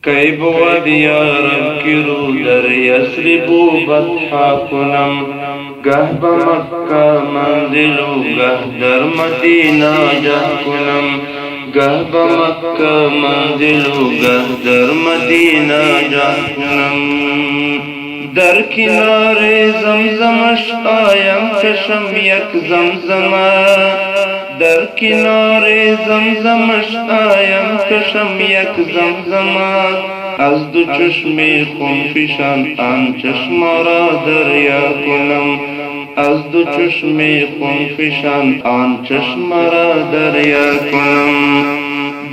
کی بود یارب کی رو در یثرب و بطحا کنم، گه به مکه منزل و گه در مدینه جه کنم، گه به مکه منزل و گه در مدینه جه کنم. در کنار زمزمش آیم چشم یک زمزمه، در کنار زمزمش آیم چشم یک زمزمه، از دو چشم خونفشان آن چشم را دریا کنم، از دو چشم خونفشان آن چشم را دریا کنم.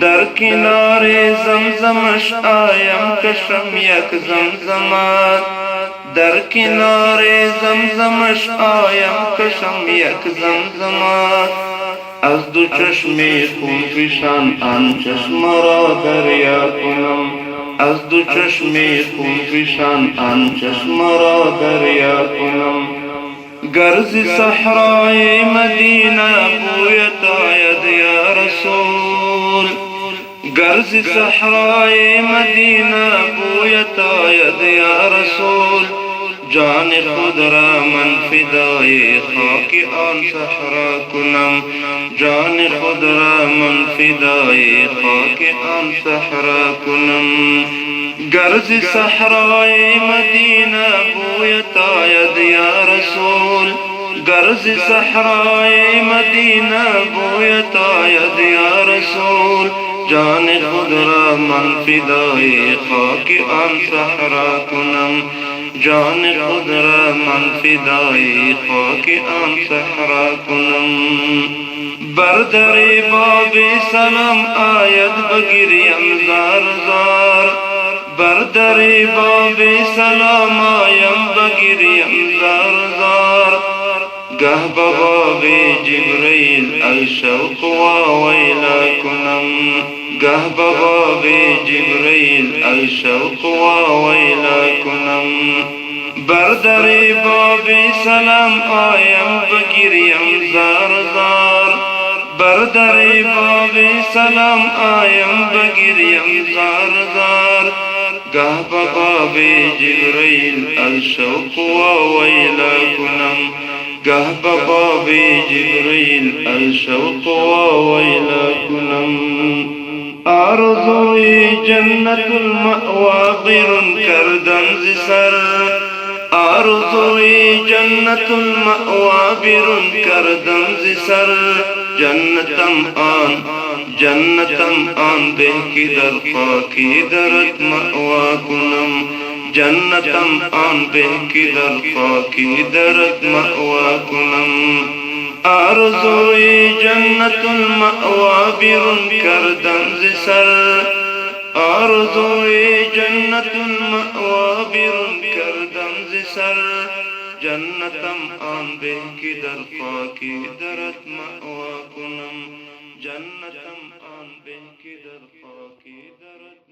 در کنار زمزمش آیم کشم یک زمزمه، در کنار زمزمش آیم کشم یک زمزمه، از دو چشم خونفشان آن چشم را دریا کنم، از دو چشم خونفشان آن چشم را دریا کنم. گرز صحرای مدینه بویت آید یا رسول، گرز صحرای مدینه بویت آید یا رسول، جان خود را من فدای خاک آن صحرا کنم، جان خود را من فدای خاک آن صحرا کنم. گرز صحرای مدینه بویت آید یا رسول، گرز صحرای مدینه بویت آید یا رسول، جان خود را من فدای خاک آن صحرا کنم، جان خود را من فدای خاک آن صحرا کنم. بر در باب سلام آید بگریم زار زار، بر در باب سلام آیم بگریم زار زار، گه به باب جبریل ای شوق و ویلا کنم، گه به باب جبریل ای شوق و ویلا کنم. بر در باب سلام آیم بگریم زار زار، بر در باب سلام آیم بگریم زار زار، گه به باب جبریل ای شوق و ویلا کنم، گه به باب جبریل ای شوق و ویلا کنم. آرزوی جنت المأوا بیرون کردن ز سر، آرزوی جنت المأوا بیرون کردن ز سر، جنتم آن جنتم آن به که در خاکی درت مأوا کنم، جنتم آن به که در خاکی درت مأوا کنم. آرزوی جنت المأوا بیرون کردن ز سر، آرزوی جنت المأوا بیرون کردن ز سر، جنتم آن به که در خاکی درت مأوا کنم، جنتم آن به که در خاکی درت